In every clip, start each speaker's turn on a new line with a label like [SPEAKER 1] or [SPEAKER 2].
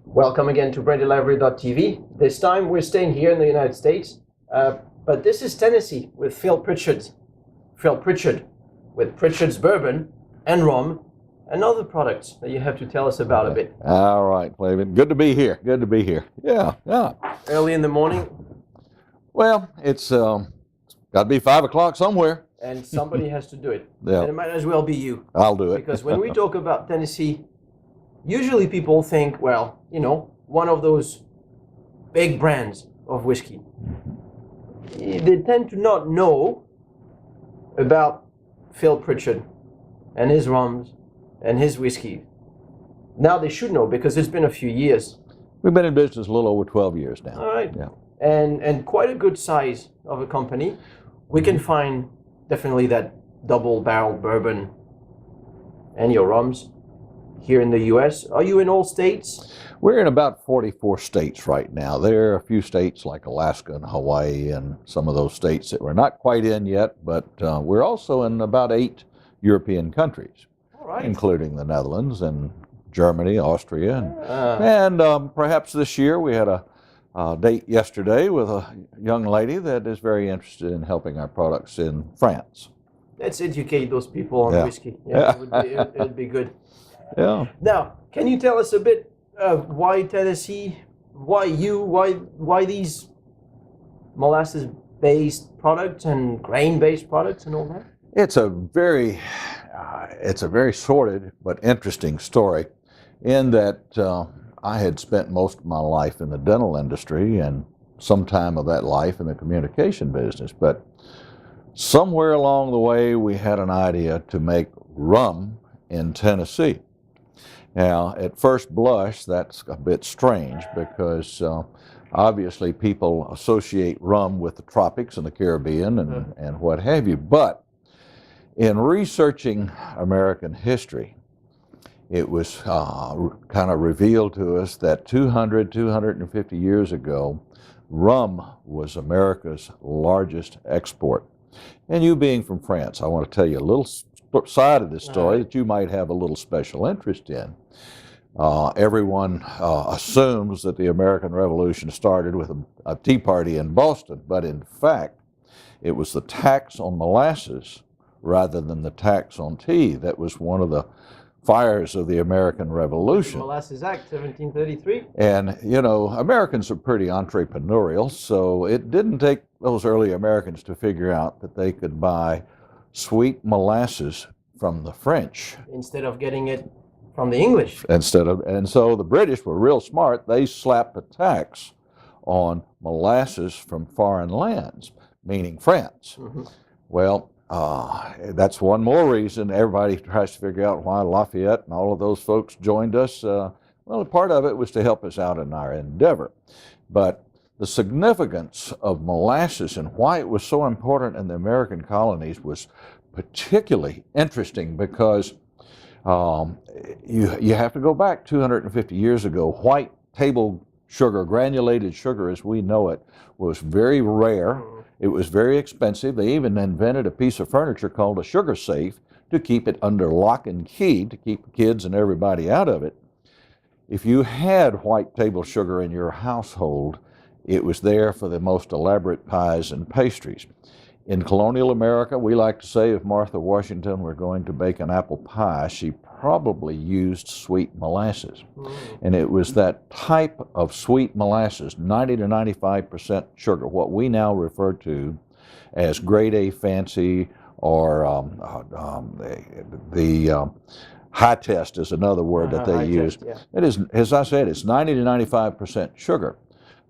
[SPEAKER 1] Welcome again to brandylibrary.tv. This time we're staying here in the United States, but this is Tennessee with Phil Prichard with Prichard's bourbon and rum and other products that you have to tell us about a bit.
[SPEAKER 2] All right, Flavin. Good to be here. Good to be here. Yeah.
[SPEAKER 1] Early in the morning.
[SPEAKER 2] Well, it's got to be 5 o'clock somewhere.
[SPEAKER 1] And somebody has to do it.
[SPEAKER 2] Yeah.
[SPEAKER 1] And it might as well be you.
[SPEAKER 2] I'll do it.
[SPEAKER 1] Because when we talk about Tennessee, usually people think, well, one of those big brands of whiskey. They tend to not know about Phil Prichard and his rums and his whiskey. Now they should know because it's been a few years.
[SPEAKER 2] We've been in business a little over 12 years now.
[SPEAKER 1] All right.
[SPEAKER 2] Yeah.
[SPEAKER 1] And quite a good size of a company. We can find definitely that double-barrel bourbon and your rums here in the U.S. Are you in all states?
[SPEAKER 2] We're in about 44 states right now. There are a few states like Alaska and Hawaii and some of those states that we're not quite in yet, but we're also in about 8 European countries,
[SPEAKER 1] All right.
[SPEAKER 2] including the Netherlands and Germany, Austria, and perhaps this year we had a date yesterday with a young lady that is very interested in helping our products in France.
[SPEAKER 1] Let's educate those people on whiskey. Yeah, it would be good.
[SPEAKER 2] Yeah.
[SPEAKER 1] Now, can you tell us a bit why Tennessee, why these molasses-based products and grain-based products and all that?
[SPEAKER 2] It's a very sordid but interesting story in that I had spent most of my life in the dental industry and some time of that life in the communication business. But somewhere along the way, we had an idea to make rum in Tennessee. Now, at first blush, that's a bit strange because obviously people associate rum with the tropics and the Caribbean and what have you. But in researching American history, it was kind of revealed to us that 250 years ago, rum was America's largest export. And you being from France, I want to tell you a little side of this story that you might have a little special interest in. Everyone assumes that the American Revolution started with a tea party in Boston, but in fact, it was the tax on molasses rather than the tax on tea that was one of the fires of the American Revolution.
[SPEAKER 1] Molasses Act, 1733.
[SPEAKER 2] And, Americans are pretty entrepreneurial, so it didn't take those early Americans to figure out that they could buy sweet molasses from the French.
[SPEAKER 1] Instead of getting it from the English.
[SPEAKER 2] And so the British were real smart. They slapped a tax on molasses from foreign lands, meaning France. Mm-hmm. Well, that's one more reason everybody tries to figure out why Lafayette and all of those folks joined us. Well, part of it was to help us out in our endeavor. But the significance of molasses and why it was so important in the American colonies was particularly interesting because you have to go back 250 years ago. White table sugar, granulated sugar as we know it, was very rare. It was very expensive. They even invented a piece of furniture called a sugar safe to keep it under lock and key to keep kids and everybody out of it. If you had white table sugar in your household, it was there for the most elaborate pies and pastries. In colonial America, we like to say if Martha Washington were going to bake an apple pie, she probably used sweet molasses. And it was that type of sweet molasses, 90 to 95% sugar, what we now refer to as grade A fancy or the high test is another word that they use. It is, as I said, it's 90 to 95% sugar.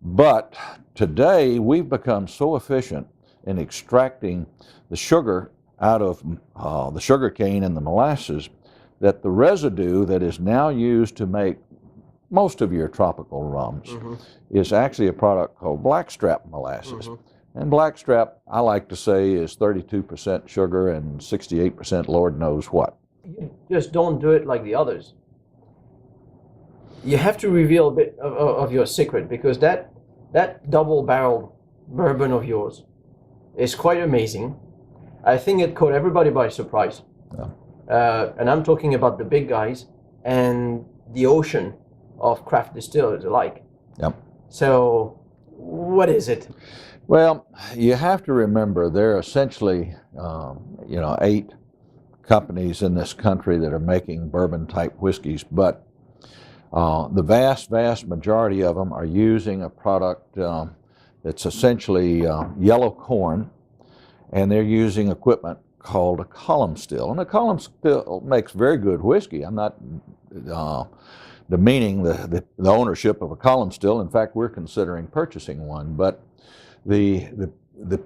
[SPEAKER 2] But today we've become so efficient in extracting the sugar out of the sugar cane and the molasses that the residue that is now used to make most of your tropical rums is actually a product called blackstrap molasses. And blackstrap, I like to say, is 32% sugar and 68% Lord knows what.
[SPEAKER 1] You just don't do it like the others. You have to reveal a bit of your secret because that double-barreled bourbon of yours is quite amazing. I think it caught everybody by surprise. And I'm talking about the big guys and the ocean of craft distillers alike.
[SPEAKER 2] Yep.
[SPEAKER 1] So, what is it?
[SPEAKER 2] Well, you have to remember there are essentially, 8 companies in this country that are making bourbon-type whiskeys, but the vast, vast majority of them are using a product that's essentially yellow corn, and they're using equipment called a column still. And a column still makes very good whiskey. I'm not demeaning the ownership of a column still. In fact, we're considering purchasing one. But the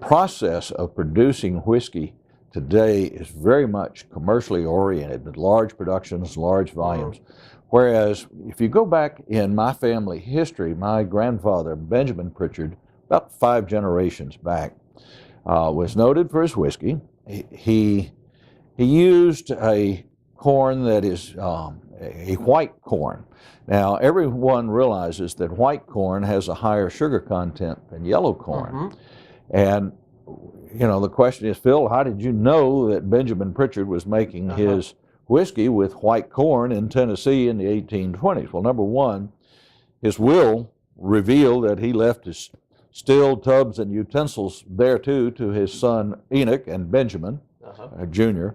[SPEAKER 2] process of producing whiskey today is very much commercially oriented, large productions, large volumes. Whereas if you go back in my family history, my grandfather, Benjamin Prichard, about 5 generations back, was noted for his whiskey. He used a corn that is a white corn. Now, everyone realizes that white corn has a higher sugar content than yellow corn. And, the question is, Phil, how did you know that Benjamin Prichard was making his whiskey with white corn in Tennessee in the 1820s? Well, number one, his will revealed that he left his still, tubs, and utensils there too to his son Enoch and Benjamin Jr.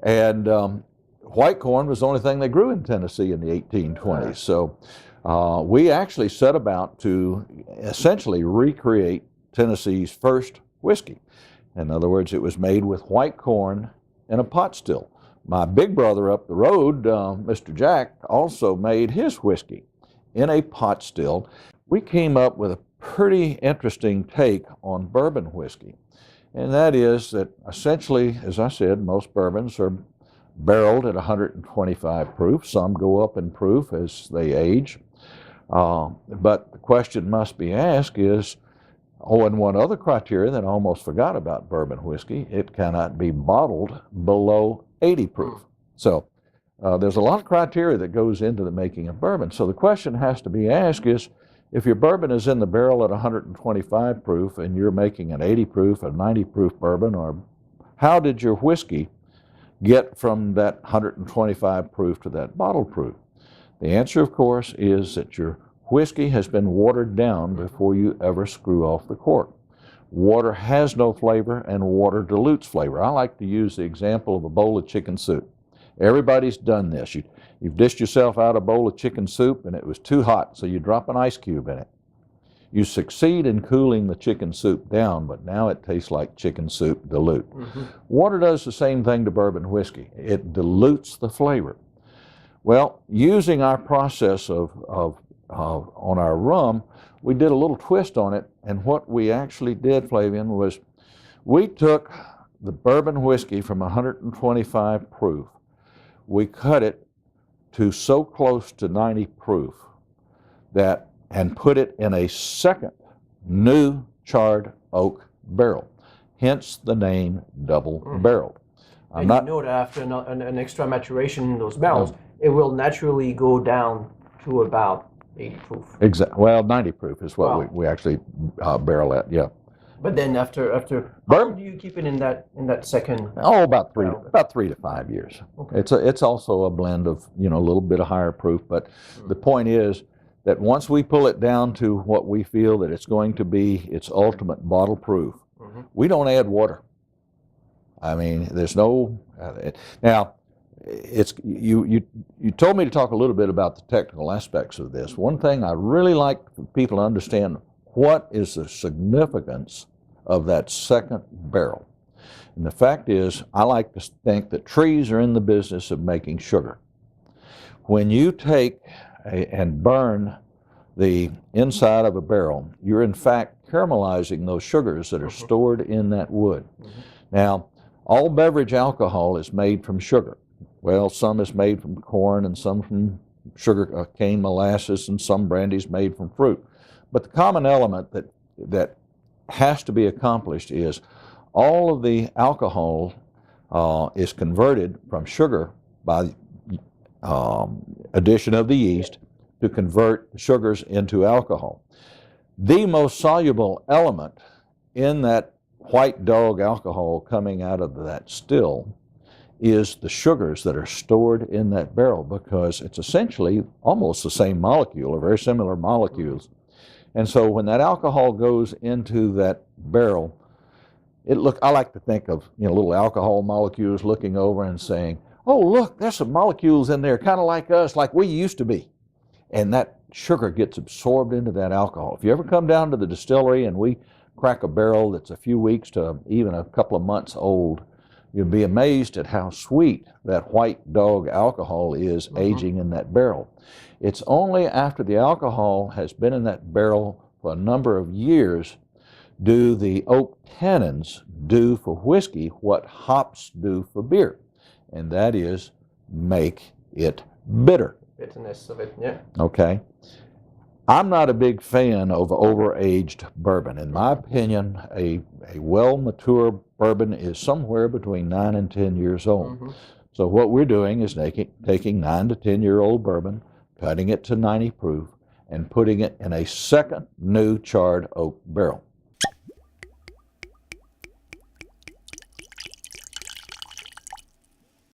[SPEAKER 2] And white corn was the only thing they grew in Tennessee in the 1820s. So we actually set about to essentially recreate Tennessee's first whiskey. In other words, it was made with white corn in a pot still. My big brother up the road, Mr. Jack, also made his whiskey in a pot still. We came up with a pretty interesting take on bourbon whiskey, and that is that essentially, as I said, most bourbons are barreled at 125 proof. Some go up in proof as they age. But the question must be asked is, and one other criteria that I almost forgot about bourbon whiskey, it cannot be bottled below 80 proof. So there's a lot of criteria that goes into the making of bourbon. So the question has to be asked is, if your bourbon is in the barrel at 125 proof and you're making an 80 proof, a 90 proof bourbon, or how did your whiskey get from that 125 proof to that bottle proof? The answer, of course, is that your whiskey has been watered down before you ever screw off the cork. Water has no flavor, and water dilutes flavor. I like to use the example of a bowl of chicken soup. Everybody's done this. You've dished yourself out a bowl of chicken soup and it was too hot, so you drop an ice cube in it. You succeed in cooling the chicken soup down, but now it tastes like chicken soup dilute. Water does the same thing to bourbon whiskey. It dilutes the flavor. Well, using our process on our rum, we did a little twist on it, and what we actually did, Flavian, was we took the bourbon whiskey from 125 proof. We cut it to so close to 90 proof and put it in a second new charred oak barrel, hence the name double barreled.
[SPEAKER 1] You know that after an extra maturation in those barrels, it will naturally go down to about 80 proof.
[SPEAKER 2] Exactly. Well, 90 proof is what we actually barrel at. Yeah.
[SPEAKER 1] But then after how long do you keep it in that second?
[SPEAKER 2] Oh, about 3 to 5 years. Okay. It's also a blend of a little bit of higher proof, but the point is that once we pull it down to what we feel that it's going to be its ultimate bottle proof, we don't add water. I mean, there's no now. It's you told me to talk a little bit about the technical aspects of this. One thing I really like for people to understand: what is the significance of that second barrel? And the fact is, I like to think that trees are in the business of making sugar. When you take and burn the inside of a barrel, you're in fact caramelizing those sugars that are stored in that wood. Now, all beverage alcohol is made from sugar. Well, some is made from corn and some from sugar cane molasses, and some brandy's made from fruit. But the common element that has to be accomplished is all of the alcohol is converted from sugar by addition of the yeast to convert sugars into alcohol. The most soluble element in that white dog alcohol coming out of that still is the sugars that are stored in that barrel, because it's essentially almost the same molecule or very similar molecules. And so when that alcohol goes into that barrel, I like to think of, little alcohol molecules looking over and saying, oh, look, there's some molecules in there kind of like us, like we used to be. And that sugar gets absorbed into that alcohol. If you ever come down to the distillery and we crack a barrel that's a few weeks to even a couple of months old, you'll be amazed at how sweet that white dog alcohol is aging in that barrel. It's only after the alcohol has been in that barrel for a number of years do the oak tannins do for whiskey what hops do for beer, and that is make it bitter.
[SPEAKER 1] Bitterness of it, yeah.
[SPEAKER 2] Okay. I'm not a big fan of over-aged bourbon. In my opinion, a well-mature bourbon is somewhere between 9 and 10 years old. So what we're doing is taking 9 to 10-year-old bourbon, cutting it to 90 proof, and putting it in a second new charred oak barrel.